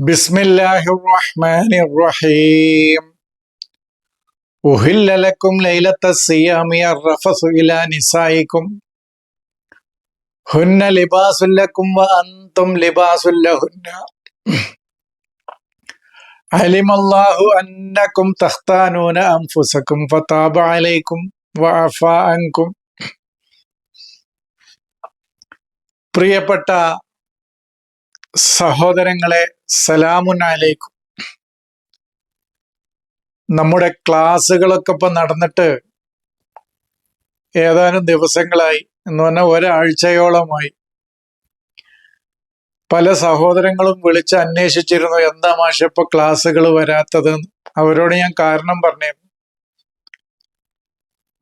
ബിസ്മില്ലാഹിർ റഹ്മാനിർ റഹീം. ഉഹില്ല ലക്കും ലൈലത്തസ് സിയാമി അർറഫസു ഇലാ നിസായിക്കും ഹുന്ന ലിബാസുൽ ലക്കും വ അൻതും ലിബാസുൽ ലഹുന്ന അലിമല്ലാഹു അന്നക്കും തഖ്താനൂന അൻഫുസക്കും ഫതാബ അലൈക്കും വഅഫാ അൻകും. പ്രിയപ്പെട്ട സഹോദരങ്ങളെ, സലാമുൻ അലൈക്കും. നമ്മുടെ ക്ലാസ്സുകളൊക്കെ ഇപ്പം നടന്നിട്ട് ഏതാനും ദിവസങ്ങളായി, എന്ന് പറഞ്ഞാൽ ഒരാഴ്ചയോളമായി. പല സഹോദരങ്ങളും വിളിച്ച് അന്വേഷിച്ചിരുന്നു, എന്താ മാഷെ ഇപ്പൊ ക്ലാസ്സുകൾ വരാത്തത്. അവരോട് ഞാൻ കാരണം പറഞ്ഞു.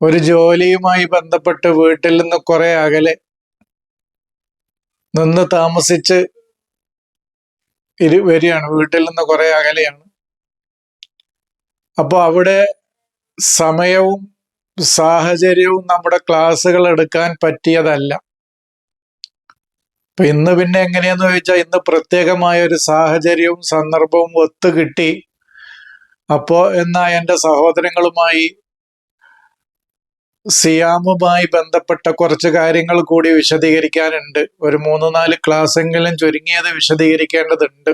ഒരു ജോലിയുമായി ബന്ധപ്പെട്ട് വീട്ടിൽ നിന്ന് കുറെ അകലെ നിന്ന് താമസിച്ച് വരികയാണ്. വീട്ടിൽ നിന്ന് കുറെ അകലെയാണ്. അപ്പോൾ അവിടെ സമയവും സാഹചര്യവും നമ്മുടെ ക്ലാസ്സുകൾ എടുക്കാൻ പറ്റിയതല്ല. അപ്പൊ ഇന്ന് പിന്നെ എങ്ങനെയാന്ന് ചോദിച്ചാൽ, ഇന്ന് പ്രത്യേകമായ ഒരു സാഹചര്യവും സന്ദർഭവും ഒത്തു കിട്ടി. അപ്പോ എന്നാ എൻ്റെ സഹോദരങ്ങളുമായി സിയാമുമായി ബന്ധപ്പെട്ട കുറച്ച് കാര്യങ്ങൾ കൂടി വിശദീകരിക്കാനുണ്ട്. ഒരു 3-4 ക്ലാസ്സെങ്കിലും ചുരുങ്ങിയത് വിശദീകരിക്കേണ്ടതുണ്ട്.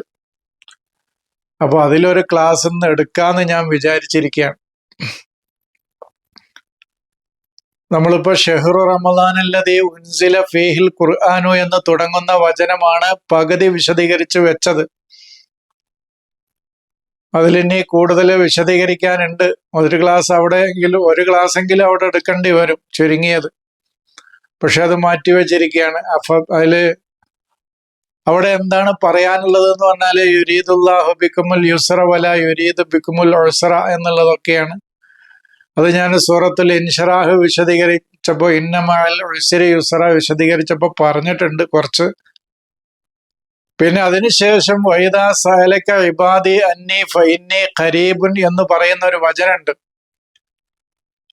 അപ്പൊ അതിലൊരു ക്ലാസ് ഇന്ന് എടുക്കാന്ന് ഞാൻ വിചാരിച്ചിരിക്കുകയാണ്. നമ്മളിപ്പോ ഷെഹ്റു റമദാനല്ലദീ ഉൻസില ഫീഹിൽ ഖുർആനു എന്ന് തുടങ്ങുന്ന വചനമാണ് പകുതി വിശദീകരിച്ചു വെച്ചത്. അതിലിനി കൂടുതൽ വിശദീകരിക്കാനുണ്ട്. ഒരു ക്ലാസ്സെങ്കിലും അവിടെ എടുക്കേണ്ടി വരും, ചുരുങ്ങിയത്. പക്ഷെ അത് മാറ്റിവെച്ചിരിക്കുകയാണ്. അപ്പൊ അവിടെ എന്താണ് പറയാനുള്ളത് എന്ന് പറഞ്ഞാല്, യുരീദുല്ലാഹു ബിക്കുമുൽ യുസ്ര വല യുരീദു ബിക്കുമുൽ ഉസ്ര എന്നുള്ളതൊക്കെയാണ്. അത് ഞാൻ സൂറത്തുൽ ഇൻഷിറാഹ് വിശദീകരിച്ചപ്പോ, ഇന്നമഅൽ ഉസ്രി യുസ്ര വിശദീകരിച്ചപ്പോ പറഞ്ഞിട്ടുണ്ട് കുറച്ച്. പിന്നെ അതിനുശേഷം വൈദാ സഅലക ഇബാദി അന്നി ഫഇന്നി ഖരീബുൻ എന്ന് പറയുന്ന ഒരു വചനമുണ്ട്.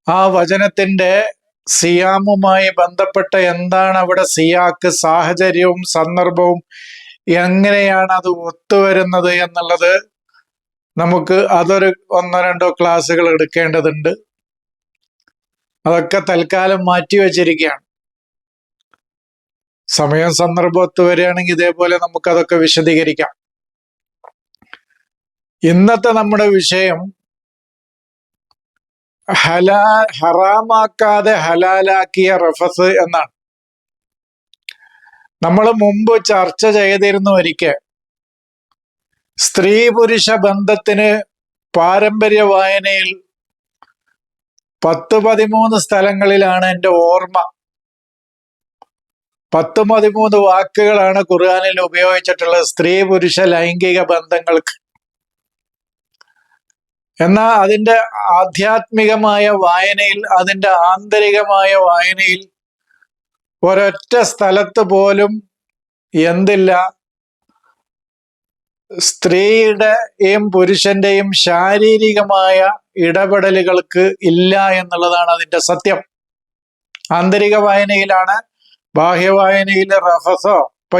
ആ വചനത്തിന്റെ സിയാമുമായി ബന്ധപ്പെട്ട എന്താണ് അവിടെ സിയാക്ക്, സാഹചര്യവും സന്ദർഭവും എങ്ങനെയാണ് അത് ഒത്തുവരുന്നത് എന്നുള്ളത് നമുക്ക് അതൊരു 1-2 ക്ലാസ്സുകൾ എടുക്കേണ്ടതുണ്ട്. അതൊക്കെ തൽക്കാലം മാറ്റിവെച്ചിരിക്കുകയാണ്. സമയം സന്ദർഭം ഒത്തുവരികയാണെങ്കിൽ ഇതേപോലെ നമുക്കതൊക്കെ വിശദീകരിക്കാം. ഇന്നത്തെ നമ്മുടെ വിഷയം ഹറാമാക്കാതെ ഹലാലാക്കിയ റഫസ് എന്നാണ്. നമ്മൾ മുമ്പ് ചർച്ച ചെയ്തിരുന്നു ഒരിക്കൽ. സ്ത്രീ പുരുഷ ബന്ധത്തിന് പാരമ്പര്യ വായനയിൽ 10-13 സ്ഥലങ്ങളിലാണ് എൻ്റെ ഓർമ്മ. 10-13 വാക്കുകളാണ് ഖുർആനിൽ ഉപയോഗിച്ചിട്ടുള്ളത് സ്ത്രീ പുരുഷ ലൈംഗിക ബന്ധങ്ങൾക്ക്. എന്നാൽ അതിൻ്റെ ആധ്യാത്മികമായ വായനയിൽ, അതിൻ്റെ ആന്തരികമായ വായനയിൽ ഒരൊറ്റ സ്ഥലത്ത് പോലും എന്തില്ല, സ്ത്രീയുടെയും പുരുഷന്റെയും ശാരീരികമായ ഇടപെടലുകൾക്ക് ഇല്ല എന്നുള്ളതാണ് അതിൻ്റെ സത്യം. ആന്തരിക വായനയിലാണ്. ബാഹ്യവായനയിൽ റഫസോ, ഇപ്പൊ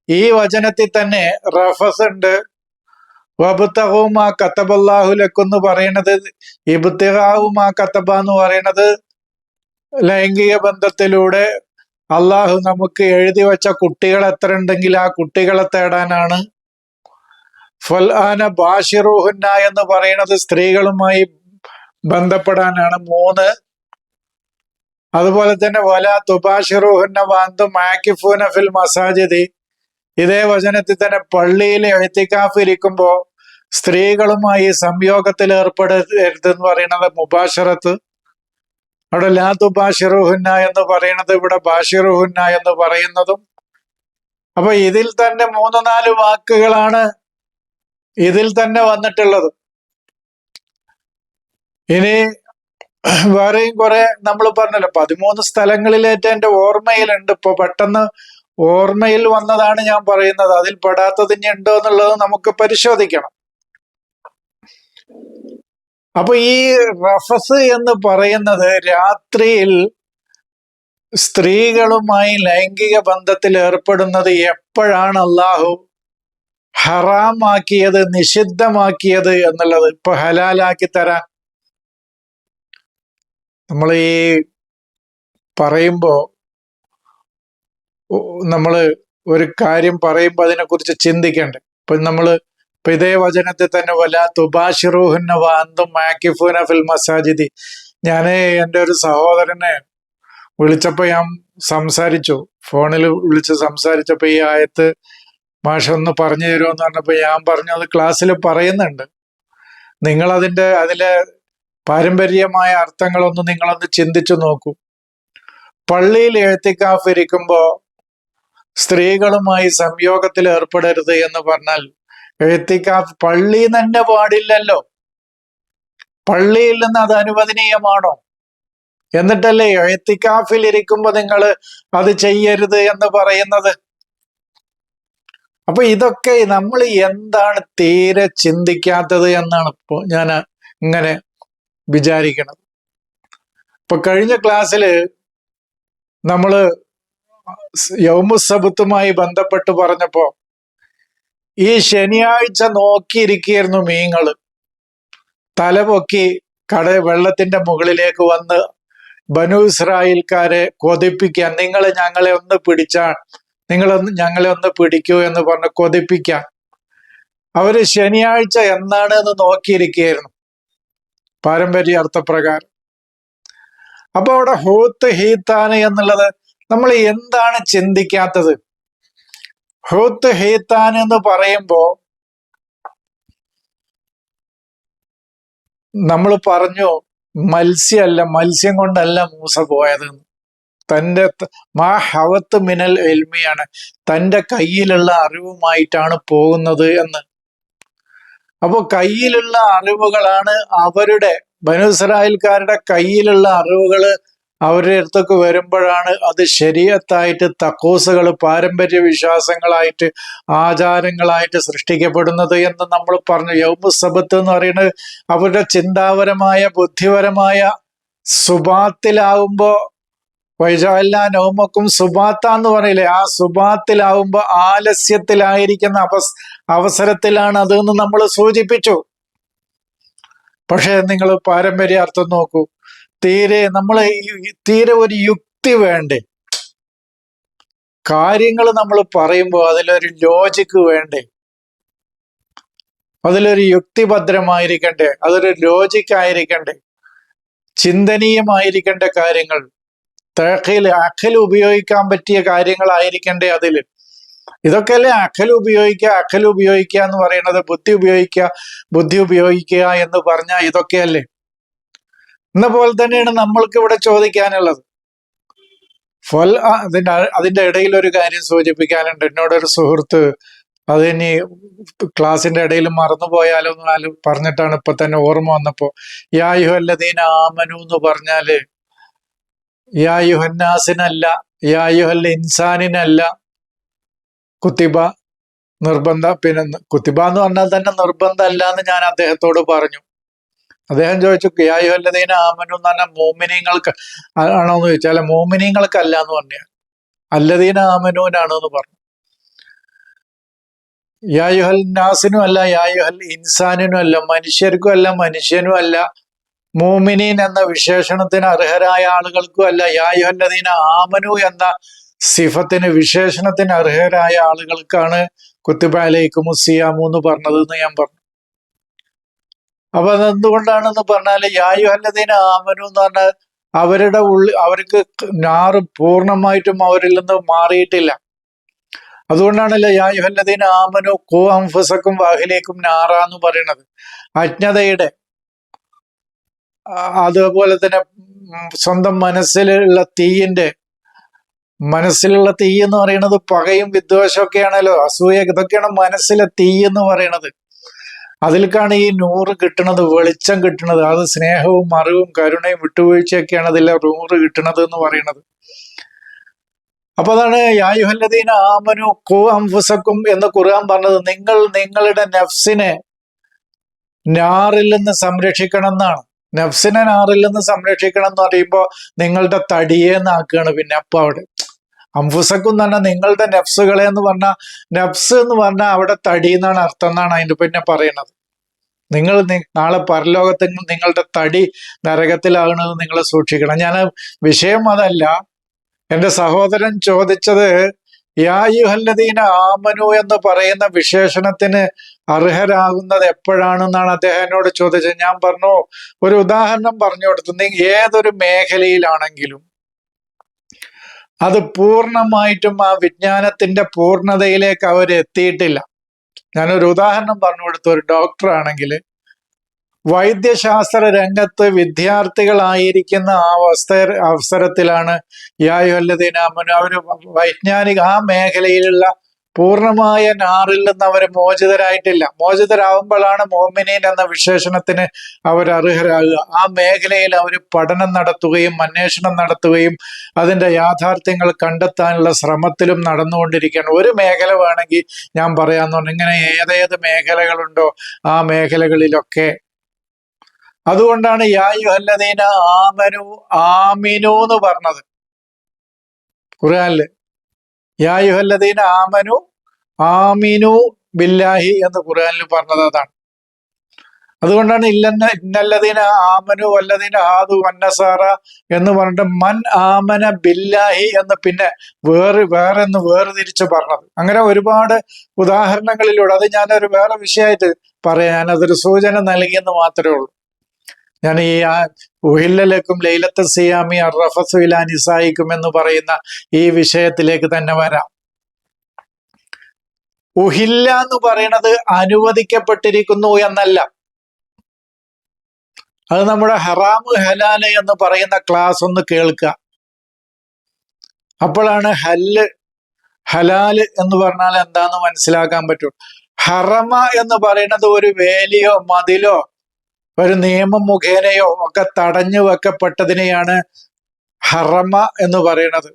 ഈ വചനത്തിൽ തന്നെ റഫസ് ഉണ്ട്. വബ്തഗൂമാ കതബല്ലാഹു ലക്കും എന്ന് പറയണത്, ഇബ്തിഗാഉമാ കതബ എന്ന് പറയണത് ലൈംഗിക ബന്ധത്തിലൂടെ അള്ളാഹു നമുക്ക് എഴുതി വെച്ച കുട്ടികൾ എത്ര ഉണ്ടെങ്കിൽ ആ കുട്ടികളെ തേടാനാണ്. ഫൽ ആന ബാഷിറുഹുന്ന എന്ന് പറയുന്നത് സ്ത്രീകളുമായി ബന്ധപ്പെടാനാണ്. 3. അതുപോലെ തന്നെ വല തുബാഷിറുഹുന്ന വഅൻതും ആകിഫൂന ഫിൽ മസാജിദി, ഇതേ വചനത്തിൽ തന്നെ പള്ളിയിൽ ഇഅ്തികാഫ് ഇരിക്കുമ്പോ സ്ത്രീകളുമായി സംയോഗത്തിൽ ഏർപ്പെടരുതെന്ന് പറയുന്നത് മുബാശറത്ത്. അവിടെ ലാ തുബാഷിറുഹുന്ന എന്ന് പറയുന്നത് ഇവിടെ ബാഷിറുഹുന്ന എന്ന് പറയുന്നതും. അപ്പൊ ഇതിൽ തന്നെ 3-4 വാക്കുകളാണ് ഇതിൽ തന്നെ വന്നിട്ടുള്ളത്. ഇനി വേറെയും കുറെ നമ്മൾ പറഞ്ഞല്ലോ, 13 സ്ഥലങ്ങളിലേറ്റ് എൻ്റെ ഓർമ്മയിലുണ്ട്. ഇപ്പൊ പെട്ടെന്ന് ഓർമ്മയിൽ വന്നതാണ് ഞാൻ പറയുന്നത്. അതിൽ പെടാത്തത് ഇനി ഉണ്ടോ എന്നുള്ളത് നമുക്ക് പരിശോധിക്കണം. അപ്പൊ ഈ റഫസ് എന്ന് പറയുന്നത് രാത്രിയിൽ സ്ത്രീകളുമായി ലൈംഗിക ബന്ധത്തിൽ ഏർപ്പെടുന്നത് എപ്പോഴാണ് അള്ളാഹു ഹറാമാക്കിയത്, നിഷിദ്ധമാക്കിയത് എന്നുള്ളത് ഇപ്പൊ ഹലാലാക്കി തരാൻ നമ്മൾ ഈ പറയുമ്പോ നമ്മൾ ഒരു കാര്യം പറയുമ്പോൾ അതിനെക്കുറിച്ച് ചിന്തിക്കണ്ടേ. ഇപ്പൊ ഇതേ വചനത്തിൽ തന്നെ വലാ തുബാഷിറൂഹുന്ന വാന്തും മാക്കിഫൂന ഫിൽ മസാജിദി. ഞാന് എൻ്റെ ഒരു സഹോദരനെ വിളിച്ചപ്പോ ഞാൻ സംസാരിച്ചു, ഫോണിൽ വിളിച്ച് സംസാരിച്ചപ്പോ ഈ ആയത്ത് മാഷ ഒന്ന് പറഞ്ഞു തരുമെന്ന് പറഞ്ഞപ്പോ ഞാൻ പറഞ്ഞു അത് ക്ലാസ്സിൽ പറയുന്നുണ്ട്, നിങ്ങൾ അതിലെ പാരമ്പര്യമായ അർത്ഥങ്ങളൊന്ന് നിങ്ങളൊന്ന് ചിന്തിച്ചു നോക്കൂ. പള്ളിയിൽ എഴുത്തിക്കാഫ് ഇരിക്കുമ്പോ സ്ത്രീകളുമായി സംയോഗത്തിൽ ഏർപ്പെടരുത് എന്ന് പറഞ്ഞാൽ എഴുത്തിക്കാഫ് പള്ളിയിൽ തന്നെ പാടില്ലല്ലോ. പള്ളിയിൽ നിന്ന് അത് അനുവദനീയമാണോ? എന്നിട്ടല്ലേ എഴുത്തിക്കാഫിൽ ഇരിക്കുമ്പോ നിങ്ങൾ അത് ചെയ്യരുത് എന്ന് പറയുന്നത്. അപ്പൊ ഇതൊക്കെ നമ്മൾ എന്താണ് തീരെ ചിന്തിക്കാത്തത് എന്നാണ് ഇപ്പോ ഞാൻ ഇങ്ങനെ വിചാരിക്കണം. ഇപ്പൊ കഴിഞ്ഞ ക്ലാസ്സില് നമ്മള് യൗമുസബത്തുമായി ബന്ധപ്പെട്ട് പറഞ്ഞപ്പോ ഈ ശനിയാഴ്ച നോക്കിയിരിക്കുകയായിരുന്നു മീങ്ങള്. തലപൊക്കി വെള്ളത്തിന്റെ മുകളിലേക്ക് വന്ന് ബനു ഇസ്രായേൽക്കാരെ കൊതിപ്പിക്കാൻ, നിങ്ങൾ ഞങ്ങളെ ഒന്ന് ഞങ്ങളെ ഒന്ന് പിടിക്കൂ എന്ന് പറഞ്ഞ് കൊതിപ്പിക്കാൻ അവര് ശനിയാഴ്ച എന്താണ് എന്ന് നോക്കിയിരിക്കുകയായിരുന്നു പാരമ്പര്യ അർത്ഥപ്രകാരം. അപ്പൊ അവിടെ ഹൂത്ത് ഹീത്താന് എന്നുള്ളത് നമ്മൾ എന്താണ് ചിന്തിക്കാത്തത്? ഹൂത്ത് ഹീത്താൻ എന്ന് പറയുമ്പോ നമ്മൾ പറഞ്ഞു മത്സ്യമല്ല, മത്സ്യം കൊണ്ടല്ല മൂസ പോയത്. തൻ്റെ മാ ഹവത്ത് മിനൽ എൽമിയാണ്, തൻ്റെ കയ്യിലുള്ള അറിവുമായിട്ടാണ് പോകുന്നത് എന്ന്. അപ്പൊ കയ്യിലുള്ള അറിവുകളാണ് അവരുടെ ബനു ഇസ്രായേൽക്കാരുടെ കയ്യിലുള്ള അറിവുകള് അവരുടെ അടുത്തൊക്കെ വരുമ്പോഴാണ് അത് ശരീഅത്തായിട്ട് തഖൂസുകൾ, പാരമ്പര്യ വിശ്വാസങ്ങളായിട്ട്, ആചാരങ്ങളായിട്ട് സൃഷ്ടിക്കപ്പെടുന്നത് എന്ന് നമ്മൾ പറഞ്ഞു. യൗമുസബത്ത് എന്ന് പറയുന്നത് അവരുടെ ചിന്താപരമായ, ബുദ്ധിപരമായ സുബാത്തിലാവുമ്പോ വൈജാല നൗമക്കും സുബാത്ത എന്ന് പറയില്ലേ, ആ സുബാത്തിലാവുമ്പോ ആലസ്യത്തിലായിരിക്കുന്ന അവസരത്തിലാണ് അതെന്ന് നമ്മൾ സൂചിപ്പിച്ചു. പക്ഷെ നിങ്ങൾ പാരമ്പര്യ അർത്ഥം നോക്കൂ, തീരെ ഒരു യുക്തി വേണ്ടേ? കാര്യങ്ങൾ നമ്മൾ പറയുമ്പോൾ അതിലൊരു ലോജിക്ക് വേണ്ടേ? അതിലൊരു യുക്തിഭദ്രമായിരിക്കണ്ടേ? അതൊരു ലോജിക്കായിരിക്കണ്ടേ? ചിന്തനീയമായിരിക്കേണ്ട കാര്യങ്ങൾ, അഖൽ ഉപയോഗിക്കാൻ പറ്റിയ കാര്യങ്ങളായിരിക്കണ്ടേ അതിൽ. ഇതൊക്കെയല്ലേ അഖൽ ഉപയോഗിക്കുക എന്ന് പറയുന്നത്. ബുദ്ധി ഉപയോഗിക്കുക എന്ന് പറഞ്ഞാൽ ഇതൊക്കെയല്ലേ. എന്ന പോലെ തന്നെയാണ് നമ്മൾക്ക് ഇവിടെ ചോദിക്കാനുള്ളത്. അതിന്റെ ഇടയിൽ ഒരു കാര്യം സൂചിപ്പിക്കാനുണ്ട്. എന്നോടൊരു സുഹൃത്ത് അതിനി ക്ലാസിന്റെ ഇടയിൽ മറന്നുപോയാലോ എന്ന് പറഞ്ഞിട്ടാണ് ഇപ്പൊ തന്നെ ഓർമ്മ വന്നപ്പോ, യാ യുഹല്ലദീന ആമനു എന്ന് പറഞ്ഞാല് യാ യുഹന്നാസിനല്ല, യാ യുഹൽ ഇൻസാനിനല്ല കുത്തിബ പിന്നെ കുത്തിബ എന്ന് പറഞ്ഞാൽ തന്നെ നിർബന്ധമല്ല എന്ന് ഞാൻ അദ്ദേഹത്തോട് പറഞ്ഞു. അദ്ദേഹം ചോദിച്ചു യാ യുഹല്ലദീന ആമനു എന്ന് പറഞ്ഞാൽ മോമിനീങ്ങൾക്ക് ആണോ എന്ന് ചോദിച്ചാൽ, അല്ല മോമിനീങ്ങൾക്കല്ല എന്ന് പറഞ്ഞു, അല്ലദീന ആമനൂനാണെന്ന് പറഞ്ഞു. യാ യുഹൽ നാസിനും അല്ല, യാ യുഹൽ ഇൻസാനിനും അല്ല, മനുഷ്യർക്കും അല്ല, മനുഷ്യനും അല്ല, മോമിനീൻ എന്ന വിശേഷണത്തിന് അർഹരായ ആളുകൾക്കും അല്ല, യാ യുഹല്ലദീന ആമനു എന്ന സിഫത്തിന്, വിശേഷണത്തിന് അർഹരായ ആളുകൾക്കാണ് കുത്തിബ അലൈക്കുമുസ് സിയാമു എന്ന് പറഞ്ഞത് എന്ന് ഞാൻ പറഞ്ഞു. അപ്പൊ അതെന്തുകൊണ്ടാണെന്ന് പറഞ്ഞാല് യാ യുഹല്ലദീന ആമനു എന്ന് പറഞ്ഞാൽ അവർക്ക് നാറ് പൂർണ്ണമായിട്ടും അവരിൽ നിന്ന് മാറിയിട്ടില്ല. അതുകൊണ്ടാണല്ലോ യാ യുഹല്ലദീന ആമനു ഖൂ അൻഫുസക്കും വഅഹ്ലീകും നാറ എന്ന് പറയുന്നത്. അജ്ഞതയുടെ, അതുപോലെ തന്നെ സ്വന്തം മനസ്സിലുള്ള തീ എന്ന് പറയുന്നത് പകയും വിദ്വേഷമൊക്കെയാണല്ലോ, അസൂയ, ഇതൊക്കെയാണ് മനസ്സിലെ തീ എന്ന് പറയുന്നത്. അതിലേക്കാണ് ഈ നൂറ് കിട്ടുന്നത്, വെളിച്ചം കിട്ടുന്നത്. അത് സ്നേഹവും അറിവും കരുണയും വിട്ടുവീഴ്ചയൊക്കെയാണ് അതിലെ നൂറ് കിട്ടുന്നത് എന്ന് പറയുന്നത്. അപ്പൊ അതാണ് യാ യുഹല്ലദീന ആമനു ഖൂ അൻഫുസക്കും എന്ന് ഖുർആൻ പറഞ്ഞത്. നിങ്ങളുടെ നഫ്സിനെ നാറിൽ നിന്ന് സംരക്ഷിക്കണം എന്നാണ്. നഫ്സിനെ നാറിൽ നിന്ന് സംരക്ഷിക്കണം എന്ന് പറയുമ്പോ നിങ്ങളുടെ തടിയെ നാക്കുകയാണ്. പിന്നെ അപ്പൊ അവിടെ അംഫുസക്കും എന്ന് പറഞ്ഞാൽ നിങ്ങളുടെ നഫ്സുകളെ എന്ന് പറഞ്ഞാൽ, നഫ്സ് എന്ന് പറഞ്ഞാൽ അവിടെ തടി എന്നാണ് അർത്ഥം എന്നാണ് അതിന്റെ പിന്നെ പറയുന്നത്. നിങ്ങൾ നാളെ പരലോകത്ത് നിങ്ങളുടെ തടി നരകത്തിലാകണത് നിങ്ങൾ സൂക്ഷിക്കണം. ഞാൻ വിഷയം അതല്ല. എന്റെ സഹോദരൻ ചോദിച്ചത് യാ അയ്യുഹല്ലദീന ആമനു എന്ന് പറയുന്ന വിശേഷണത്തിന് അർഹരാകുന്നത് എപ്പോഴാണെന്നാണ് അദ്ദേഹം എന്നോട് ചോദിച്ചത്. ഞാൻ പറഞ്ഞു, ഒരു ഉദാഹരണം പറഞ്ഞു കൊടുത്തു. ഏതൊരു മേഖലയിലാണെങ്കിലും അത് പൂർണ്ണമായിട്ടും ആ വിജ്ഞാനത്തിന്റെ പൂർണ്ണതയിലേക്ക് അവർ എത്തിയിട്ടില്ല. ഞാനൊരു ഉദാഹരണം പറഞ്ഞു കൊടുത്തു. ഒരു ഡോക്ടർ ആണെങ്കിൽ വൈദ്യശാസ്ത്ര രംഗത്ത് വിദ്യാർത്ഥികളായിരിക്കുന്ന ആ അവസരത്തിലാണ് യാ അയ്യുഹല്ലദീന ആമനു, അവര് വൈജ്ഞാനിക ആ മേഖലയിലുള്ള പൂർണ്ണമായ നാറിൽ നിന്ന് അവർ മോചിതരായിട്ടില്ല. മോചിതരാകുമ്പോഴാണ് മോമിനീൻ എന്ന വിശേഷണത്തിന് അവർ അർഹരാകുക. ആ മേഖലയിൽ അവർ പഠനം നടത്തുകയും അന്വേഷണം നടത്തുകയും അതിന്റെ യാഥാർത്ഥ്യങ്ങൾ കണ്ടെത്താനുള്ള ശ്രമത്തിലും നടന്നുകൊണ്ടിരിക്കുകയാണ്. ഒരു മേഖല വേണമെങ്കിൽ ഞാൻ പറയാന്ന് പറഞ്ഞു, ഇങ്ങനെ ഏതേത് മേഖലകളുണ്ടോ ആ മേഖലകളിലൊക്കെ. അതുകൊണ്ടാണ് യാ അയ്യുഹല്ലദീന ആമനു ആമിനു എന്ന് പറഞ്ഞത് ഖുർആനില്. യാ അയ്യുഹല്ലദീന ആമനു ആമിനു ബില്ലാഹി എന്ന് ഖുർആനിൽ പറഞ്ഞത് അതാണ്. അതുകൊണ്ടാണ് ഇന്നല്ലദീന ആമനു വല്ലദീന ഹാദു വന്നസാറ എന്ന് പറഞ്ഞിട്ട് മൻ ആമന ബില്ലാഹി എന്ന് പിന്നെ വേറെന്ന് വേർതിരിച്ച് പറഞ്ഞത്. അങ്ങനെ ഒരുപാട് ഉദാഹരണങ്ങളിലൂടെ, അത് ഞാനൊരു വേറെ വിഷയമായിട്ട് പറയാൻ, അതൊരു സൂചന നൽകിയെന്ന് മാത്രമേ ഉള്ളൂ. ഞാൻ ഈ ഉഹില്ലലക്കും ലൈലത്ത് സിയാമി അർറഫസു ഇലാ നിസായിക്കും എന്ന് പറയുന്ന ഈ വിഷയത്തിലേക്ക് തന്നെ വരാം. ഉഹില്ല എന്ന് പറയുന്നത് അനുവദിക്കപ്പെട്ടിരിക്കുന്നു എന്നല്ല. അത് നമ്മുടെ ഹറാമ് ഹലാല് എന്ന് പറയുന്ന ക്ലാസ് ഒന്ന് കേൾക്കുക. അപ്പോഴാണ് ഹലാല് എന്ന് പറഞ്ഞാൽ എന്താന്ന് മനസ്സിലാക്കാൻ പറ്റും. ഹറമ എന്ന് പറയുന്നത് ഒരു വേലിയോ മതിലോ ഒരു നിയമം മുഖേനയോ ഒക്കെ തടഞ്ഞു വെക്കപ്പെട്ടതിനെയാണ് ഹറമ എന്ന് പറയുന്നത്.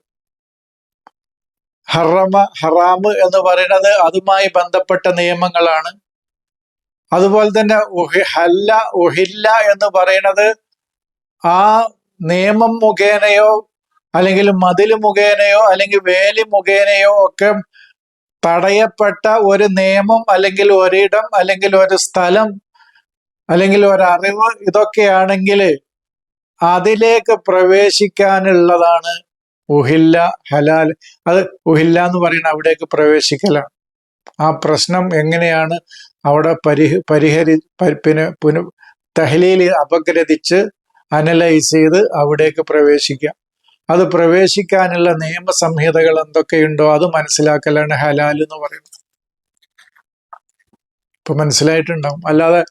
ഹറാമ് എന്ന് പറയുന്നത് അതുമായി ബന്ധപ്പെട്ട നിയമങ്ങളാണ്. അതുപോലെ തന്നെ ഉഹില്ല എന്ന് പറയുന്നത് ആ നിയമം മുഖേനയോ അല്ലെങ്കിൽ മതിൽ മുഖേനയോ അല്ലെങ്കിൽ വേലി മുഖേനയോ ഒക്കെ തടയപ്പെട്ട ഒരു നിയമം അല്ലെങ്കിൽ ഒരിടം അല്ലെങ്കിൽ ഒരു സ്ഥലം അല്ലെങ്കിൽ ഒരറിവ്, ഇതൊക്കെയാണെങ്കിൽ അതിലേക്ക് പ്രവേശിക്കാനുള്ളതാണ് ഉഹില്ല ഹലാൽ. അത് ഉഹില്ല എന്ന് പറയുന്നത് അവിടേക്ക് പ്രവേശിക്കലാണ്. ആ പ്രശ്നം എങ്ങനെയാണ് അവിടെ തഹ്ലീൽ അപഗ്രഥിച്ച് അനലൈസ് ചെയ്ത് അവിടേക്ക് പ്രവേശിക്കുക. അത് പ്രവേശിക്കാനുള്ള നിയമസംഹിതകൾ എന്തൊക്കെയുണ്ടോ അത് മനസ്സിലാക്കലാണ് ഹലാൽ എന്ന് പറയുന്നത്. ഇപ്പൊ മനസ്സിലായിട്ടുണ്ടാവും. അല്ലാതെ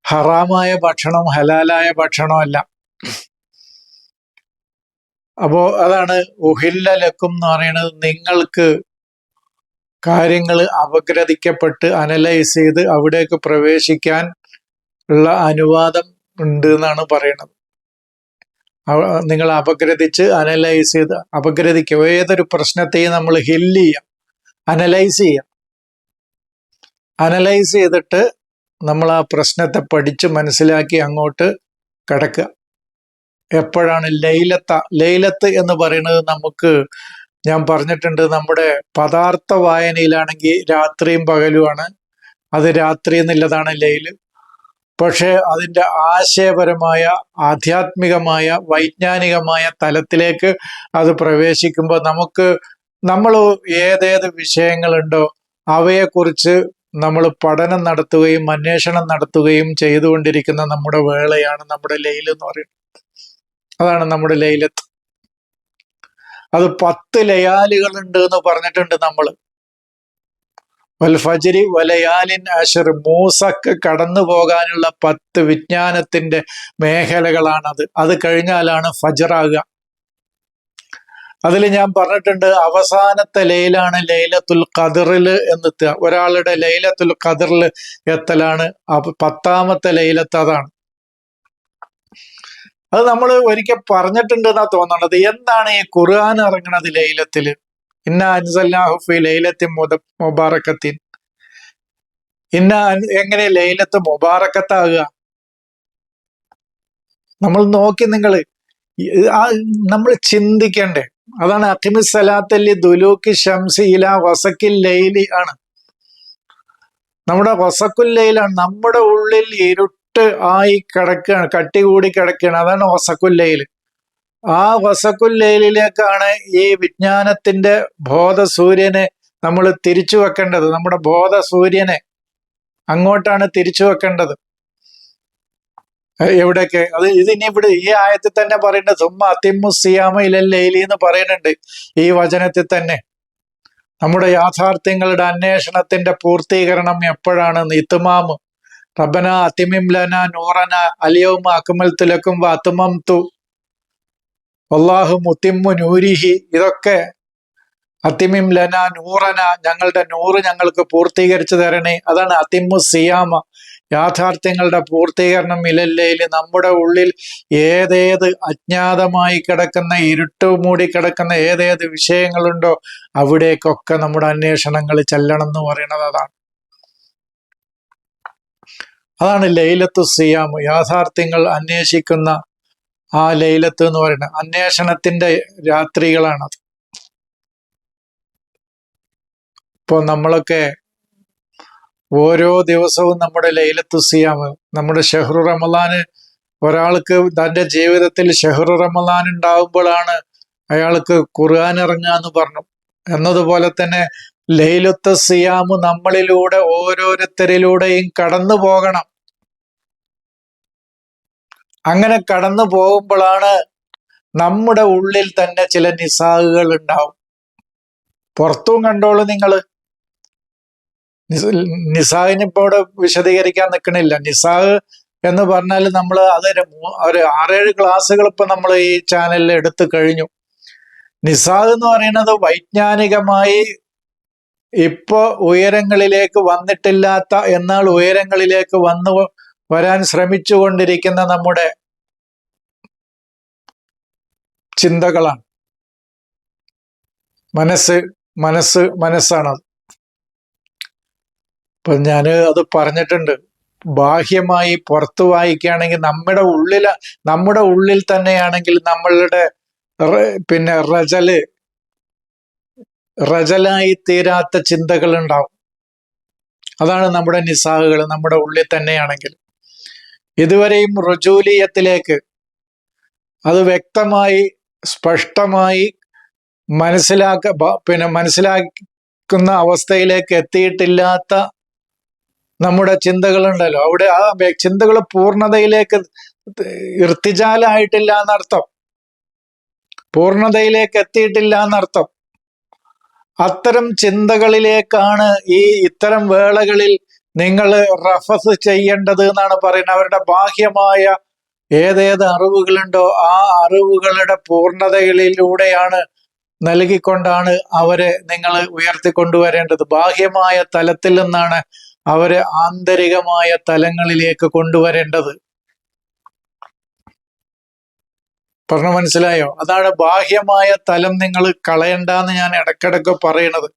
ഹറാമായ ഭക്ഷണം ഹലാലായ ഭക്ഷണമല്ല. അപ്പോ അതാണ് ഉഹില്ല ലക്കും എന്ന് പറയുന്നത്. നിങ്ങൾക്ക് കാര്യങ്ങൾ അപഗ്രഥിക്കപ്പെട്ട് അനലൈസ് ചെയ്ത് അവിടേക്ക് പ്രവേശിക്കാൻ ഉള്ള അനുവാദം ഉണ്ട് എന്നാണ് പറയുന്നത്. നിങ്ങൾ അപഗ്രഥിച്ച് അനലൈസ് ചെയ്ത് അപഗ്രഥിക്കുക. ഏതൊരു പ്രശ്നത്തെയും നമ്മൾ ഹില്ല് ചെയ്യാം, അനലൈസ് ചെയ്യാം. അനലൈസ് ചെയ്തിട്ട് നമ്മൾ ആ പ്രശ്നത്തെ പഠിച്ച് മനസ്സിലാക്കി അങ്ങോട്ട് കിടക്കുക. എപ്പോഴാണ് ലൈലത്ത് എന്ന് പറയുന്നത്? നമുക്ക് ഞാൻ പറഞ്ഞിട്ടുണ്ട്, നമ്മുടെ പദാർത്ഥ വായനയിലാണെങ്കിൽ രാത്രിയും പകലുമാണ്. അത് രാത്രി എന്നുള്ളതാണ് ലൈല്. പക്ഷെ അതിൻ്റെ ആശയപരമായ ആധ്യാത്മികമായ വൈജ്ഞാനികമായ തലത്തിലേക്ക് അത് പ്രവേശിക്കുമ്പോൾ നമ്മൾ ഏതേത് വിഷയങ്ങളുണ്ടോ അവയെക്കുറിച്ച് നമ്മൾ പഠനം നടത്തുകയും അന്വേഷണം നടത്തുകയും ചെയ്തുകൊണ്ടിരിക്കുന്ന നമ്മുടെ വേളയാണ് നമ്മുടെ ലൈൽ എന്ന് പറയുന്നത്. അതാണ് നമ്മുടെ ലൈലത്ത്. അത് 10 ലയാലുകൾ ഉണ്ട് എന്ന് പറഞ്ഞിട്ടുണ്ട് നമ്മൾ. വൽ ഫജ്രി വലയാലിൻ അശർ, മൂസക്ക് കടന്നു പോകാനുള്ള 10 വിജ്ഞാനത്തിന്റെ മേഖലകളാണത്. അത് കഴിഞ്ഞാലാണ് ഫജറാകുക. അതിൽ ഞാൻ പറഞ്ഞിട്ടുണ്ട്, അവസാനത്തെ ലൈലാണ് ലൈലത്തുൽ ഖദറിൽ എന്നെത്തുക. ഒരാളുടെ ലൈലത്തുൽ ഖദറിൽ എത്തലാണ് 10ാമത്തെ ലൈലത്ത്. അതാണ്. അത് നമ്മൾ ഒരിക്കൽ പറഞ്ഞിട്ടുണ്ട് എന്നാ തോന്നണത്. എന്താണ് ഈ ഖുർആൻ ഇറങ്ങണത് ലൈലത്തില്? ഇന്ന അൻസൽനാഹു ഫീ ലൈലത്തിൻ മുബാറക്കത്തിൻ. എങ്ങനെ ലൈലത്ത് മുബാറക്കത്താകുക? നമ്മൾ നോക്കി, നമ്മൾ ചിന്തിക്കണ്ടേ? അതാണ് അഖിമിസ്സലാത്തല്ലി ദുലൂക്കി ഷംസി ഇല വസക്കിൽ ലൈലി ആണ്. നമ്മുടെ വസക്കുൽ ലൈലാണ്. നമ്മുടെ ഉള്ളിൽ ഇരുട്ട് ആയി കിടക്കുകയാണ്, കട്ടി കൂടി കിടക്കുകയാണ്. അതാണ് വസക്കുൽ ലൈൽ. ആ വസക്കുൽ ലൈലിലേക്കാണ് ഈ വിജ്ഞാനത്തിന്റെ ബോധസൂര്യനെ നമ്മൾ തിരിച്ചു വെക്കേണ്ടത്. നമ്മുടെ ബോധസൂര്യനെ അങ്ങോട്ടാണ് തിരിച്ചു വെക്കേണ്ടത്. എവിടേക്ക്? അത് ഇതിനി ഇവിടെ ഈ ആയത്തിൽ തന്നെ പറയുന്നുണ്ട്. സുമ്മ അതിമ്മു സിയാമ ഇലൽ ലൈലി എന്ന് പറയുന്നുണ്ട് ഈ വചനത്തിൽ തന്നെ. നമ്മുടെ യാഥാർത്ഥ്യങ്ങളുടെ അന്വേഷണത്തിന്റെ പൂർത്തീകരണം എപ്പോഴാണ്? ഇത്മാമ് റബ്ബന അതിമിം ലന നൂറന അലിയൗമ അക്മൽതു ലക്കും വ അത്മംതു വല്ലാഹു മുത്തിമ്മു നൂരിഹി. ഇതൊക്കെ അതിമിം ലന നൂറന, ഞങ്ങളുടെ നൂറ് ഞങ്ങൾക്ക് പൂർത്തീകരിച്ചു തരണേ. അതാണ് അതിമ്മു സിയാമ, യാഥാർത്ഥ്യങ്ങളുടെ പൂർത്തീകരണം. ഇലല്ലയിൽ നമ്മുടെ ഉള്ളിൽ ഏതേത് അജ്ഞാതമായി കിടക്കുന്ന, ഇരുട്ട് മൂടി കിടക്കുന്ന ഏതേത് വിഷയങ്ങളുണ്ടോ അവിടേക്കൊക്കെ നമ്മുടെ അന്വേഷണങ്ങൾ ചെല്ലണം എന്ന് പറയുന്നത് അതാണ്. അതാണ് ലൈലത്തു സിയാം, യാഥാർത്ഥ്യങ്ങൾ അന്വേഷിക്കുന്ന ആ ലൈലത്ത് എന്ന് പറയുന്നത്. അന്വേഷണത്തിന്റെ രാത്രികളാണത്. ഇപ്പൊ നമ്മളൊക്കെ ഓരോ ദിവസവും നമ്മുടെ ലൈലത്തു സിയാം, നമ്മുടെ ഷഹ്റു റമദാന്, ഒരാൾക്ക് തന്റെ ജീവിതത്തിൽ ഷഹ്റു റമദാൻ ഉണ്ടാവുമ്പോഴാണ് അയാൾക്ക് ഖുർആൻ ഇറങ്ങാന്ന് പറഞ്ഞു. എന്നതുപോലെ തന്നെ ലൈലത്തു സിയാം നമ്മളിലൂടെ ഓരോരുത്തരിലൂടെയും കടന്നു പോകണം. അങ്ങനെ കടന്നു പോകുമ്പോഴാണ് നമ്മുടെ ഉള്ളിൽ തന്നെ ചില നിസാഹുകൾ ഉണ്ടാവും. പുറത്തും കണ്ടോളൂ നിങ്ങള്. നിസാഹിന് ഇപ്പോൾ ഇവിടെ വിശദീകരിക്കാൻ നിൽക്കണില്ല. നിസാഹ് എന്ന് പറഞ്ഞാൽ നമ്മൾ ഒരു 6-7 ക്ലാസ്സുകൾ ഇപ്പൊ നമ്മൾ ഈ ചാനലിൽ എടുത്തു കഴിഞ്ഞു. നിസാഹ് എന്ന് പറയുന്നത് വൈജ്ഞാനികമായി ഇപ്പൊ ഉയരങ്ങളിലേക്ക് വന്നിട്ടില്ലാത്ത, എന്നാൽ ഉയരങ്ങളിലേക്ക് വരാൻ ശ്രമിച്ചുകൊണ്ടിരിക്കുന്ന നമ്മുടെ ചിന്തകളാണ്. മനസ്സാണത്. ഇപ്പൊ ഞാൻ അത് പറഞ്ഞിട്ടുണ്ട്. ബാഹ്യമായി പുറത്തു വായിക്കുകയാണെങ്കിൽ നമ്മുടെ ഉള്ളിൽ തന്നെയാണെങ്കിൽ നമ്മളുടെ പിന്നെ റജലായി തീരാത്ത ചിന്തകൾ ഉണ്ടാവും. അതാണ് നമ്മുടെ നിസാഹുകൾ നമ്മുടെ ഉള്ളിൽ തന്നെയാണെങ്കിൽ. ഇതുവരെയും റുജൂലിയത്തിലേക്ക്, അത് വ്യക്തമായി സ്പഷ്ടമായി മനസ്സിലാക്കുന്ന അവസ്ഥയിലേക്ക് എത്തിയിട്ടില്ലാത്ത നമ്മുടെ ചിന്തകളുണ്ടല്ലോ, അവിടെ ആ ചിന്തകൾ പൂർണ്ണതയിലേക്ക് ഇർത്തിജാലായിട്ടില്ല എന്നർത്ഥം, പൂർണ്ണതയിലേക്ക് എത്തിയിട്ടില്ല എന്നർത്ഥം. അത്തരം ചിന്തകളിലേക്കാണ് ഇത്തരം വേളകളിൽ നിങ്ങൾ റഫസ് ചെയ്യേണ്ടത് എന്നാണ് പറയുന്നത്. അവരുടെ ബാഹ്യമായ ഏതേത് അറിവുകളുണ്ടോ ആ അറിവുകളുടെ പൂർണ്ണതകളിലൂടെയാണ് നൽകിക്കൊണ്ടാണ് അവരെ നിങ്ങൾ ഉയർത്തിക്കൊണ്ടുവരേണ്ടത്. ബാഹ്യമായ തലത്തിൽ നിന്നാണ് അവരെ ആന്തരികമായ തലങ്ങളിലേക്ക് കൊണ്ടുവരേണ്ടത്. പറഞ്ഞു മനസ്സിലായോ? അതാണ് ബാഹ്യമായ തലം നിങ്ങൾ കളയണ്ടെന്ന് ഞാൻ ഇടയ്ക്കിടയ്ക്ക് പറയണത്.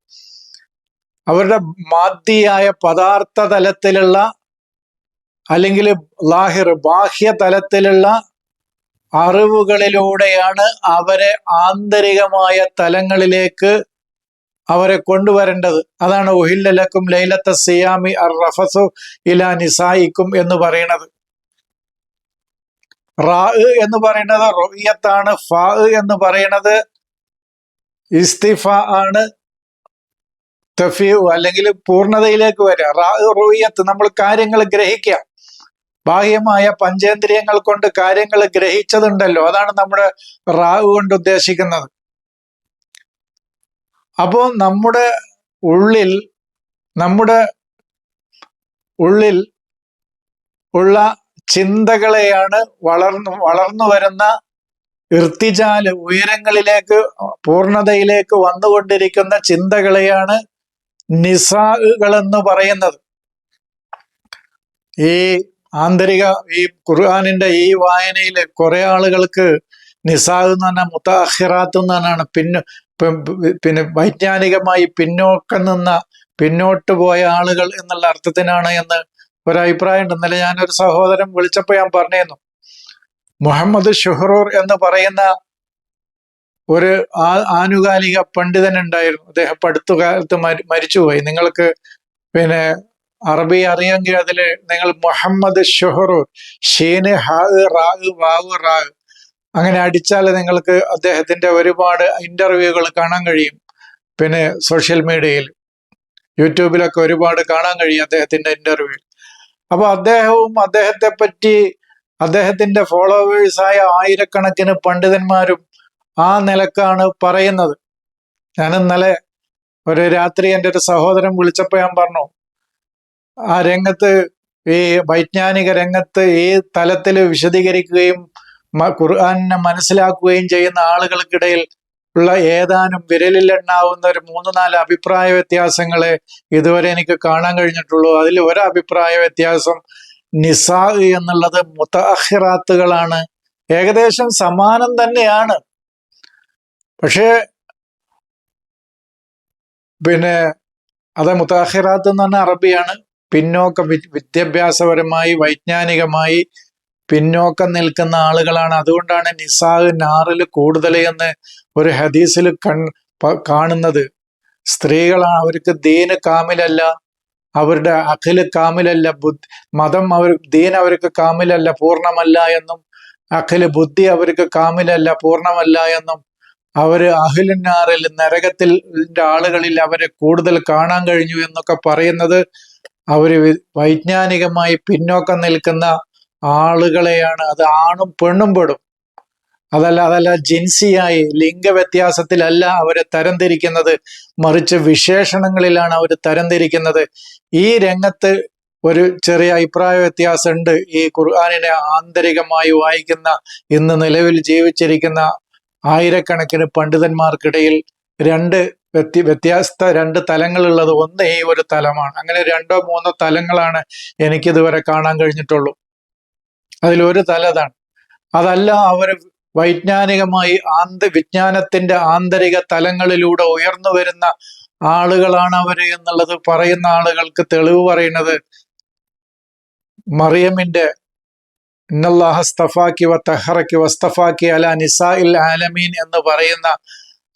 അവരുടെ മാദ്ദിയായ പദാർത്ഥ തലത്തിലുള്ള അല്ലെങ്കിൽ ബാഹ്യ തലത്തിലുള്ള അറിവുകളിലൂടെയാണ് അവരെ ആന്തരികമായ തലങ്ങളിലേക്ക് അവരെ കൊണ്ടുവരേണ്ടത്. അതാണ് ഉഹില്ല ലക്കും ലൈലത്ത സിയാമി അർ റഫസു ഇലാ നിസായിക്കും എന്ന് പറയുന്നത്. റാ എന്ന് പറയുന്നത് റുയത്താണ്, ഫാ എന്ന് പറയുന്നത് ഇസ്തിഫ ആണ്, തഫീഉ അല്ലെങ്കിൽ പൂർണ്ണതയിലേക്ക് വരിക. റാ റുയത്ത്, നമ്മൾ കാര്യങ്ങൾ ഗ്രഹിക്കുക, ബാഹ്യമായ പഞ്ചേന്ദ്രിയങ്ങൾ കൊണ്ട് കാര്യങ്ങൾ ഗ്രഹിച്ചതുണ്ടല്ലോ, അതാണ് നമ്മുടെ റാവ് കൊണ്ട് ഉദ്ദേശിക്കുന്നത്. അപ്പോ നമ്മുടെ ഉള്ളിൽ ഉള്ള ചിന്തകളെയാണ് വളർന്നു വരുന്ന ഇർത്തിജാല്, ഉയരങ്ങളിലേക്ക് പൂർണ്ണതയിലേക്ക് വന്നുകൊണ്ടിരിക്കുന്ന ചിന്തകളെയാണ് നിസാഹുകൾ എന്ന് പറയുന്നത്. ഈ ഖുർആനിന്റെ ഈ വായനയിൽ കുറെ ആളുകൾക്ക് നിസാഹ് എന്ന് പറഞ്ഞാൽ മുതഅഖിറാത്ത് എന്നാണ്, പിന്നെ വൈജ്ഞാനികമായി പിന്നോട്ട് പോയ ആളുകൾ എന്നുള്ള അർത്ഥത്തിനാണ് എന്ന് ഒരഭിപ്രായം ഉണ്ട്. ഇന്നലെ ഞാനൊരു സഹോദരൻ വിളിച്ചപ്പോൾ ഞാൻ പറഞ്ഞിരുന്നു, മുഹമ്മദ് ഷുഹറൂർ എന്ന് പറയുന്ന ഒരു ആനുകാലിക പണ്ഡിതൻ ഉണ്ടായിരുന്നു. അദ്ദേഹം ഇപ്പൊ അടുത്ത കാലത്ത് മരിച്ചുപോയി. നിങ്ങൾക്ക് പിന്നെ അറബി അറിയാമെങ്കിൽ അതില് നിങ്ങൾ മുഹമ്മദ് ഷുഹറു, ഷീന് ഹാ റാ വാവ് റാ അങ്ങനെ അടിച്ചാൽ നിങ്ങൾക്ക് അദ്ദേഹത്തിന്റെ ഒരുപാട് ഇന്റർവ്യൂകൾ കാണാൻ കഴിയും. പിന്നെ സോഷ്യൽ മീഡിയയിൽ, യൂട്യൂബിലൊക്കെ ഒരുപാട് കാണാൻ കഴിയും അദ്ദേഹത്തിന്റെ ഇന്റർവ്യൂ. അപ്പൊ അദ്ദേഹത്തെ പറ്റി അദ്ദേഹത്തിന്റെ ഫോളോവേഴ്സായ ആയിരക്കണക്കിന് പണ്ഡിതന്മാരും ആ നിലക്കാണ് പറയുന്നത്. ഞാൻ ഇന്നലെ ഒരു രാത്രി എൻ്റെ ഒരു സഹോദരൻ വിളിച്ചപ്പോൾ ഞാൻ പറഞ്ഞു, ആ രംഗത്ത്, ഈ വൈജ്ഞാനിക രംഗത്ത് ഈ തലത്തിൽ വിശദീകരിക്കുകയും ഖുർആനെ മനസ്സിലാക്കുകയും ചെയ്യുന്ന ആളുകൾക്കിടയിൽ ഉള്ള ഏതാനും വിരലിലെണ്ണാവുന്ന ഒരു 3-4 അഭിപ്രായ വ്യത്യാസങ്ങളെ ഇതുവരെ എനിക്ക് കാണാൻ കഴിഞ്ഞിട്ടുള്ളൂ. അതിൽ ഒരു അഭിപ്രായ വ്യത്യാസം, നിസാ എന്നുള്ളത് മുതഅഖിറാത്തുകളാണ്. ഏകദേശം സമാനം തന്നെയാണ്. പക്ഷേ പിന്നെ അത് മുതഅഖിറാത്ത് എന്ന് പറഞ്ഞ അറബിയാണ്. പിന്നോക്കം, വിദ്യാഭ്യാസപരമായി വൈജ്ഞാനികമായി പിന്നോക്കം നിൽക്കുന്ന ആളുകളാണ്. അതുകൊണ്ടാണ് നിസാ നാറിൽ കൂടുതൽ എന്ന് ഒരു ഹദീസിൽ കാണുന്നത്. സ്ത്രീകളാണ്, അവർക്ക് ദീന് കാമിലല്ല, അവരുടെ അഖില് കാമിലല്ല, മതം ദീൻ അവർക്ക് കാമിലല്ല, പൂർണ്ണമല്ല എന്നും, അഖില് ബുദ്ധി അവർക്ക് കാമിലല്ല, പൂർണ്ണമല്ല എന്നും, അവര് അഹ്ലുന്നാറിൽ, നരകത്തിൽ ആളുകളിൽ അവരെ കൂടുതൽ കാണാൻ കഴിഞ്ഞു എന്നൊക്കെ പറയുന്നത് അവര് വൈജ്ഞാനികമായി പിന്നോക്കം നിൽക്കുന്ന ആളുകളെയാണ്. അത് ആണും പെണ്ണും പെടും. അതല്ല ജിൻസിയായി ലിംഗവ്യത്യാസത്തിലല്ല അവരെ തരംതിരിക്കുന്നത്, മറിച്ച് വിശേഷണങ്ങളിലാണ് അവർ തരംതിരിക്കുന്നത്. ഈ രംഗത്ത് ഒരു ചെറിയ അഭിപ്രായ വ്യത്യാസമുണ്ട്. ഈ ഖുർആനിനെ ആന്തരികമായി വായിക്കുന്ന, ഇന്ന് നിലവിൽ ജീവിച്ചിരിക്കുന്ന ആയിരക്കണക്കിന് പണ്ഡിതന്മാർക്കിടയിൽ വ്യത്യസ്ത 2 തലങ്ങളുള്ളത്. ഒന്ന് ഈ ഒരു തലമാണ്. അങ്ങനെ 2-3 തലങ്ങളാണ് എനിക്കിതുവരെ കാണാൻ കഴിഞ്ഞിട്ടുള്ളൂ. അതിലൊരു തലതാണ്. അതല്ല, അവർ വൈജ്ഞാനികമായി വിജ്ഞാനത്തിന്റെ ആന്തരിക തലങ്ങളിലൂടെ ഉയർന്നു വരുന്ന ആളുകളാണ് അവര് എന്നുള്ളത് പറയുന്ന ആളുകൾക്ക് തെളിവ് പറയുന്നത് മറിയമിന്റെ ഇന്നല്ലാഹ സ്തഫാക്കി വതഹറക്കി വസ്തഫാക്കി അല നിസാഇൽ ആലമീൻ എന്ന് പറയുന്ന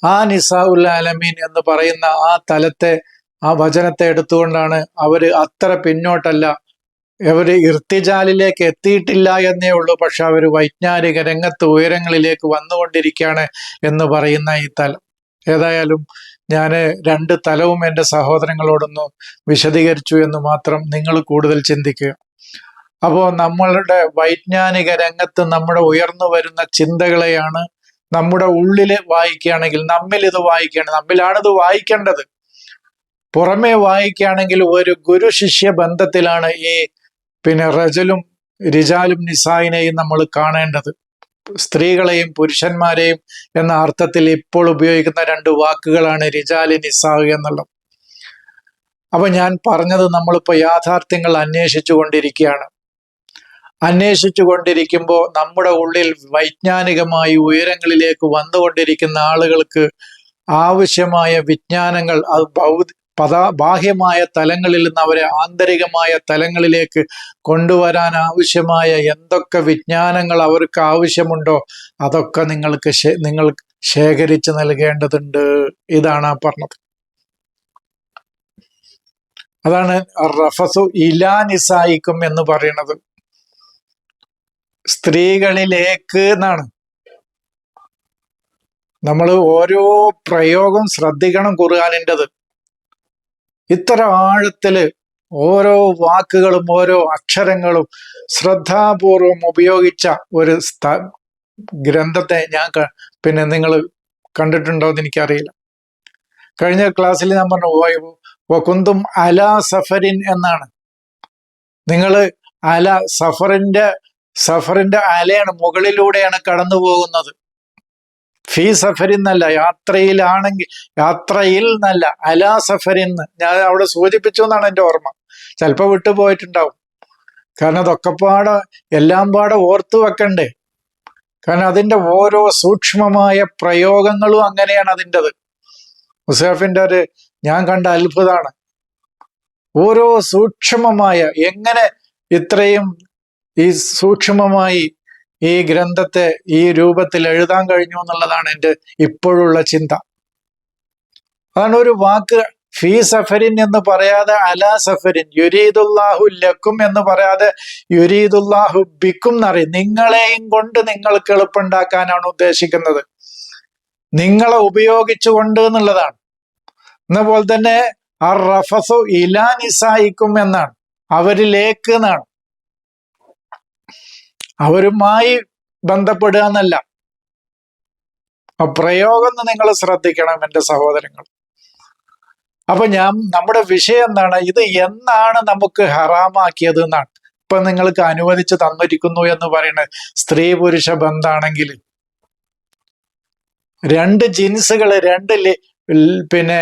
ആ നിസാഉൽ ആലമീൻ എന്ന് പറയുന്ന ആ തലത്തെ, ആ വചനത്തെ എടുത്തുകൊണ്ടാണ് അവര് അത്ര പിന്നോട്ടല്ല, അവര് ഇർത്തിജാലിലേക്ക് എത്തിയിട്ടില്ല എന്നേ ഉള്ളൂ, പക്ഷെ അവര് വൈജ്ഞാനിക രംഗത്ത് ഉയരങ്ങളിലേക്ക് വന്നുകൊണ്ടിരിക്കുകയാണ് എന്ന് പറയുന്ന ഈ തലം. ഏതായാലും ഞാൻ 2 തലവും എൻ്റെ സഹോദരങ്ങളോടൊന്ന് വിശദീകരിച്ചു എന്ന് മാത്രം. നിങ്ങൾ കൂടുതൽ ചിന്തിക്കുക. അപ്പോൾ നമ്മളുടെ വൈജ്ഞാനിക രംഗത്ത് നമ്മുടെ ഉയർന്നു വരുന്ന ചിന്തകളെയാണ് നമ്മുടെ ഉള്ളില് വായിക്കുകയാണെങ്കിൽ, നമ്മിൽ ഇത് വായിക്കുകയാണ്, നമ്മിലാണ് ഇത് വായിക്കേണ്ടത്. പുറമേ വായിക്കുകയാണെങ്കിൽ ഒരു ഗുരു ശിഷ്യ ബന്ധത്തിലാണ് ഈ റജലും റിജാലും നിസായിനെയും നമ്മൾ കാണേണ്ടത്. സ്ത്രീകളെയും പുരുഷന്മാരെയും എന്ന അർത്ഥത്തിൽ ഇപ്പോൾ ഉപയോഗിക്കുന്ന 2 വാക്കുകളാണ് റിജാല്, നിസാ എന്നുള്ളത്. അപ്പൊ ഞാൻ പറഞ്ഞത്, നമ്മളിപ്പോ യാഥാർത്ഥ്യങ്ങൾ അന്വേഷിച്ചു കൊണ്ടിരിക്കുമ്പോൾ നമ്മുടെ ഉള്ളിൽ വൈജ്ഞാനികമായി ഉയരങ്ങളിലേക്ക് വന്നുകൊണ്ടിരിക്കുന്ന ആളുകൾക്ക് ആവശ്യമായ വിജ്ഞാനങ്ങൾ, അത് ബാഹ്യമായ തലങ്ങളിൽ നിന്ന് അവരെ ആന്തരികമായ തലങ്ങളിലേക്ക് കൊണ്ടുവരാൻ ആവശ്യമായ എന്തൊക്കെ വിജ്ഞാനങ്ങൾ അവർക്ക് ആവശ്യമുണ്ടോ അതൊക്കെ നിങ്ങൾ ശേഖരിച്ച് നൽകേണ്ടതുണ്ട്. ഇതാണ് പറഞ്ഞത്. അതാണ് റഫസു ഇലാ നിസായിക്കും എന്ന് പറയുന്നത്, സ്ത്രീകളിലേക്ക് എന്നാണ്. നമ്മൾ ഓരോ പ്രയോഗം ശ്രദ്ധിക്കണം ഖുർആനിൻ്റെത്. ഇത്ര ആഴത്തില് ഓരോ വാക്കുകളും ഓരോ അക്ഷരങ്ങളും ശ്രദ്ധാപൂർവം ഉപയോഗിച്ച ഒരു ഗ്രന്ഥത്തെ ഞാൻ നിങ്ങൾ കണ്ടിട്ടുണ്ടോ എന്ന് എനിക്കറിയില്ല. കഴിഞ്ഞ ക്ലാസ്സിൽ ഞാൻ പറഞ്ഞു വകുന്തും അല സഫരിൻ എന്നാണ്. നിങ്ങൾ സഫറിന്റെ അലയാണ്, മുകളിലൂടെയാണ് കടന്നു പോകുന്നത്. ഫീ സഫരിൻ എന്നല്ല, യാത്രയിൽ എന്നല്ല, അലാ സഫരിൻ. ഞാൻ അവിടെ സൂചിപ്പിച്ചു എന്നാണ് എൻ്റെ ഓർമ്മ. ചിലപ്പോൾ വിട്ടുപോയിട്ടുണ്ടാവും. കാരണം അതൊക്കെ എല്ലാം ഓർത്തു വെക്കണ്ടേ. കാരണം അതിൻ്റെ ഓരോ സൂക്ഷ്മമായ പ്രയോഗങ്ങളും അങ്ങനെയാണ് അതിൻ്റെത്. മുസാഫിന്റെ ഞാൻ കണ്ട അത്ഭുതമാണ്. ഓരോ സൂക്ഷ്മമായ, എങ്ങനെ ഇത്രയും ഈ സൂക്ഷ്മമായി ഈ ഗ്രന്ഥത്തെ ഈ രൂപത്തിൽ എഴുതാൻ കഴിഞ്ഞു എന്നുള്ളതാണ് എൻ്റെ ഇപ്പോഴുള്ള ചിന്ത. അതാണ് ഒരു വാക്ക് ഫീ സഫരിൻ എന്ന് പറയാതെ അലാ സഫരിൻ, യുരീദുല്ലാഹു ലക്കും എന്ന് പറയാതെ യുരീദുല്ലാഹു ബിക്കും എന്നറിയും. നിങ്ങളെയും കൊണ്ട് നിങ്ങൾക്ക് എളുപ്പമുണ്ടാക്കാനാണ് ഉദ്ദേശിക്കുന്നത്, നിങ്ങളെ ഉപയോഗിച്ചുകൊണ്ട് എന്നുള്ളതാണ്. എന്നപോലെ തന്നെ അർ റഫസു ഇലാ നിസായിക്കും എന്നാണ്, അവരിലേക്ക് എന്നാണ്, അവരുമായി ബന്ധപ്പെടുക എന്നല്ല. പ്രയോഗം നിങ്ങൾ ശ്രദ്ധിക്കണം എൻ്റെ സഹോദരങ്ങൾ. അപ്പൊ നമ്മുടെ വിഷയം എന്താണ്? ഇത് എന്നാണ് നമുക്ക് ഹറാമാക്കിയത് എന്നാണ്. ഇപ്പൊ നിങ്ങൾക്ക് അനുവദിച്ച് തന്നിരിക്കുന്നു എന്ന് പറയുന്നത് സ്ത്രീ പുരുഷ ബന്ധാണെങ്കിൽ, രണ്ട് ജിൻസുകൾ, രണ്ട് പിന്നെ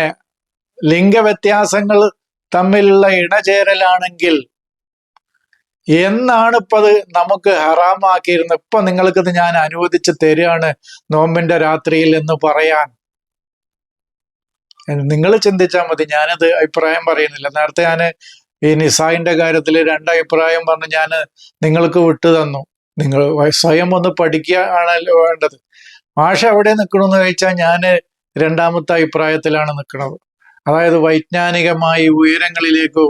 ലിംഗവ്യത്യാസങ്ങൾ തമ്മിലുള്ള ഇണചേരലാണെങ്കിൽ എന്നാണ് ഇപ്പൊ അത് നമുക്ക് ഹറാമാക്കിയിരുന്നത്? ഇപ്പൊ നിങ്ങൾക്കിത് ഞാൻ അനുവദിച്ച് തരികയാണ് നോമ്പിന്റെ രാത്രിയിൽ എന്ന് പറയാൻ നിങ്ങൾ ചിന്തിച്ചാൽ മതി. ഞാനത് അഭിപ്രായം പറയുന്നില്ല. നേരത്തെ ഞാൻ ഈ നിസായിന്റെ കാര്യത്തിൽ രണ്ടഭിപ്രായം പറഞ്ഞ് ഞാൻ നിങ്ങൾക്ക് വിട്ടു തന്നു. നിങ്ങൾ സ്വയം ഒന്ന് പഠിക്കുക ആണല്ലോ വേണ്ടത്. മാഷ എവിടെ നിൽക്കണമെന്ന് ചോദിച്ചാൽ ഞാൻ രണ്ടാമത്തെ അഭിപ്രായത്തിലാണ് നിൽക്കുന്നത്. അതായത് വൈജ്ഞാനികമായി ഉയരങ്ങളിലേക്ക്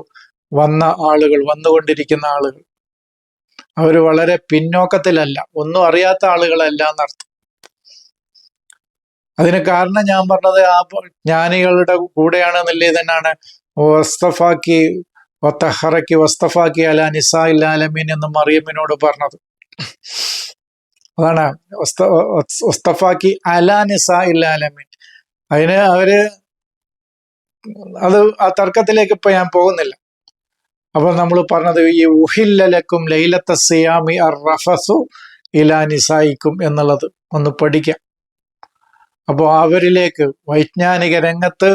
വന്ന ആളുകൾ, വന്നുകൊണ്ടിരിക്കുന്ന ആളുകൾ, അവർ വളരെ പിന്നോക്കത്തിലല്ല, ഒന്നും അറിയാത്ത ആളുകളല്ല എന്നർത്ഥം. അതിന് കാരണം ഞാൻ പറഞ്ഞത് ആ ജ്ഞാനികളുടെ കൂടെയാണ് എന്നുള്ളത് തന്നെയാണ്. വസ്തഫാക്കി വത്തഹറക്കി വസ്തഫാക്കി അല നിസാ ഇല്ലാലമീൻ എന്ന് മറിയമ്മിനോട് പറഞ്ഞത്. അതാണ് വസ്തഫാക്കി അല നിസാ ഇല്ലാലമീൻ. അതിന് അത് ആ തർക്കത്തിലേക്ക് ഇപ്പൊ ഞാൻ പോകുന്നില്ല. അപ്പൊ നമ്മൾ പറഞ്ഞത് ഈ ഉഹില്ലലക്കും ലൈലത്ത സിയാമി അർ റഫസു ഇലാ നിസായിക്കും എന്നുള്ളത് ഒന്ന് പഠിക്കാം. അപ്പോൾ അവരിലേക്ക് വൈജ്ഞാനിക രംഗത്ത്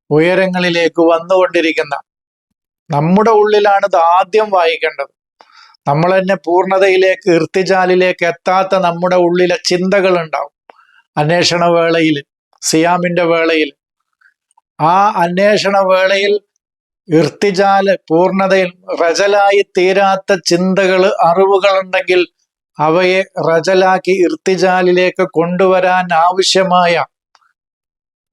ഉയരങ്ങളിലേക്ക് വന്നുകൊണ്ടിരിക്കുന്ന, നമ്മുടെ ഉള്ളിലാണ് ഇത് ആദ്യം വായിക്കേണ്ടത്. നമ്മൾ തന്നെ പൂർണ്ണതയിലേക്ക് ഇർത്തിജാലിലേക്ക് എത്താത്ത നമ്മുടെ ഉള്ളിലെ ചിന്തകൾ ഉണ്ടാവും അന്വേഷണ വേളയിൽ, സിയാമിന്റെ വേളയിൽ. ആ അന്വേഷണ വേളയിൽ ഇർത്തിജാല് പൂർണ്ണതയിൽ റജലായി തീരാത്ത ചിന്തകൾ, അറിവുകൾ ഉണ്ടെങ്കിൽ അവയെ റജലാക്കി ഇർത്തിജാലിലേക്ക് കൊണ്ടുവരാൻ ആവശ്യമായ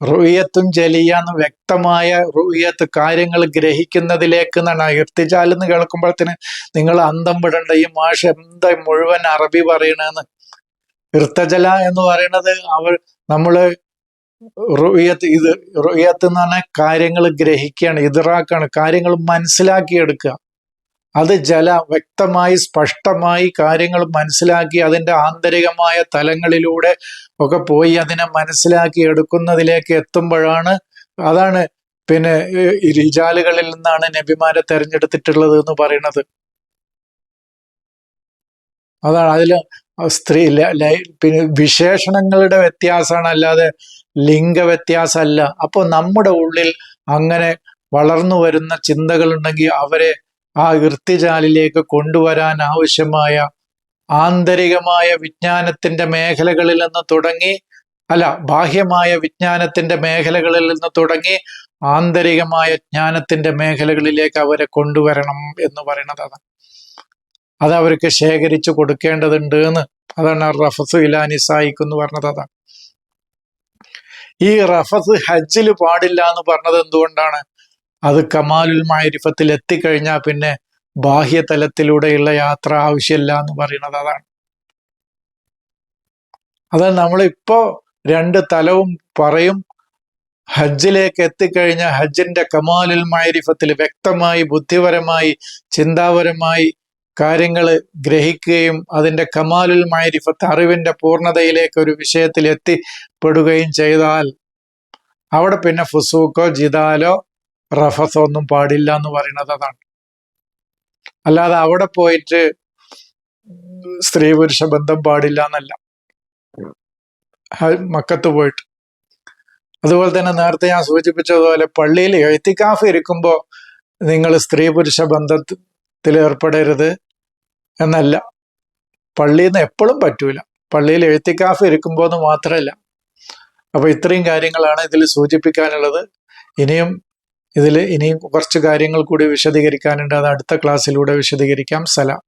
റുയത്തും ജലിയാന്ന് വ്യക്തമായ റുയത്ത്, കാര്യങ്ങൾ ഗ്രഹിക്കുന്നതിലേക്ക് എന്നാണ്. ഇർത്തിജാൽ എന്ന് കേൾക്കുമ്പോഴത്തേന് നിങ്ങൾ അന്തം വിടണ്ട, ഈ മാഷ് എന്താ മുഴുവൻ അറബി പറയണെന്ന്. ഇർത്തജല എന്ന് പറയുന്നത് നമ്മള് റുയത്ത്, ഇത് റുയത്ത് എന്ന് പറഞ്ഞാൽ കാര്യങ്ങൾ ഗ്രഹിക്കുകയാണ്, ഇദ്റാക്കാണ്, കാര്യങ്ങൾ മനസ്സിലാക്കിയെടുക്കുക. അത് വ്യക്തമായി സ്പഷ്ടമായി കാര്യങ്ങൾ മനസ്സിലാക്കി അതിൻ്റെ ആന്തരികമായ തലങ്ങളിലൂടെ ഒക്കെ പോയി അതിനെ മനസ്സിലാക്കി എടുക്കുന്നതിലേക്ക് എത്തുമ്പോഴാണ്, അതാണ് പിന്നെ റിജാലുകളിൽ നിന്നാണ് നബിമാരെ തെരഞ്ഞെടുത്തിട്ടുള്ളത് എന്ന് പറയുന്നത്. അതാണ് അതിൽ സ്ത്രീ പിന്നെ വിശേഷണങ്ങളുടെ വ്യത്യാസമാണ്, അല്ലാതെ ലിംഗ വ്യത്യാസമല്ല. അപ്പോൾ നമ്മുടെ ഉള്ളിൽ അങ്ങനെ വളർന്നു വരുന്ന ചിന്തകൾ ഉണ്ടെങ്കിൽ അവരെ ആ ഇർത്തിജാലിലേക്ക് കൊണ്ടുവരാൻ ആവശ്യമായ ആന്തരികമായ വിജ്ഞാനത്തിന്റെ മേഖലകളിൽ നിന്ന് തുടങ്ങി, ബാഹ്യമായ വിജ്ഞാനത്തിന്റെ മേഖലകളിൽ നിന്ന് തുടങ്ങി ആന്തരികമായ ജ്ഞാനത്തിന്റെ മേഖലകളിലേക്ക് അവരെ കൊണ്ടുവരണം എന്ന് പറയുന്നത് അതാണ്. അത് അവർക്ക് ശേഖരിച്ചു കൊടുക്കേണ്ടതുണ്ട് എന്ന്. അതാണ് റഫസ് ഇലാ നിസായിക്ക് എന്ന് പറഞ്ഞത്. അതാണ് ഈ റഫസ് ഹജ്ജിൽ പാടില്ല എന്ന് പറഞ്ഞത് എന്തുകൊണ്ടാണ്? അത് കമാലുൽ മഅരിഫത്തിൽ എത്തിക്കഴിഞ്ഞാൽ പിന്നെ ബാഹ്യതലത്തിലൂടെയുള്ള യാത്ര ആവശ്യമില്ല എന്ന് പറയുന്നത് അതാണ്. അത് നമ്മളിപ്പോ രണ്ട് തലവും പറയും. ഹജ്ജിലേക്ക് എത്തിക്കഴിഞ്ഞാൽ ഹജ്ജിന്റെ കമാലുൽ മഅരിഫത്തിൽ വ്യക്തമായി ബുദ്ധിപരമായി ചിന്താപരമായി കാര്യങ്ങൾ ഗ്രഹിക്കുകയും അതിന്റെ കമാലുൽ മഅരിഫത്ത് അറിവിന്റെ പൂർണ്ണതയിലേക്ക് ഒരു വിഷയത്തിൽ എത്തിപ്പെടുകയും ചെയ്താൽ അവിടെ പിന്നെ ഫുസൂക്കോ ജിദാലോ റഫസോ ഒന്നും പാടില്ല എന്ന് പറയുന്നത് അതാണ്. അല്ലാതെ അവിടെ പോയിട്ട് സ്ത്രീ പുരുഷ ബന്ധം പാടില്ല എന്നല്ല, മക്കത്ത് പോയിട്ട്. അതുപോലെ തന്നെ നേരത്തെ ഞാൻ സൂചിപ്പിച്ചതുപോലെ പള്ളിയിൽ എഴുത്തിക്കാഫ് ഇരിക്കുമ്പോൾ നിങ്ങൾ സ്ത്രീ പുരുഷ ബന്ധത്തിൽ ഏർപ്പെടരുത് എന്നല്ല. പള്ളിയിൽ നിന്ന് എപ്പോഴും പറ്റൂല, പള്ളിയിൽ എഴുത്തിക്കാഫ് ഇരിക്കുമ്പോൾ എന്ന് മാത്രമല്ല. അപ്പൊ ഇത്രയും കാര്യങ്ങളാണ് ഇതിൽ സൂചിപ്പിക്കാനുള്ളത്. ഇനിയും കുറച്ച് കാര്യങ്ങൾ കൂടി വിശദീകരിക്കാനുണ്ട്. അത് അടുത്ത ക്ലാസ്സിലൂടെ വിശദീകരിക്കാം. സലാം.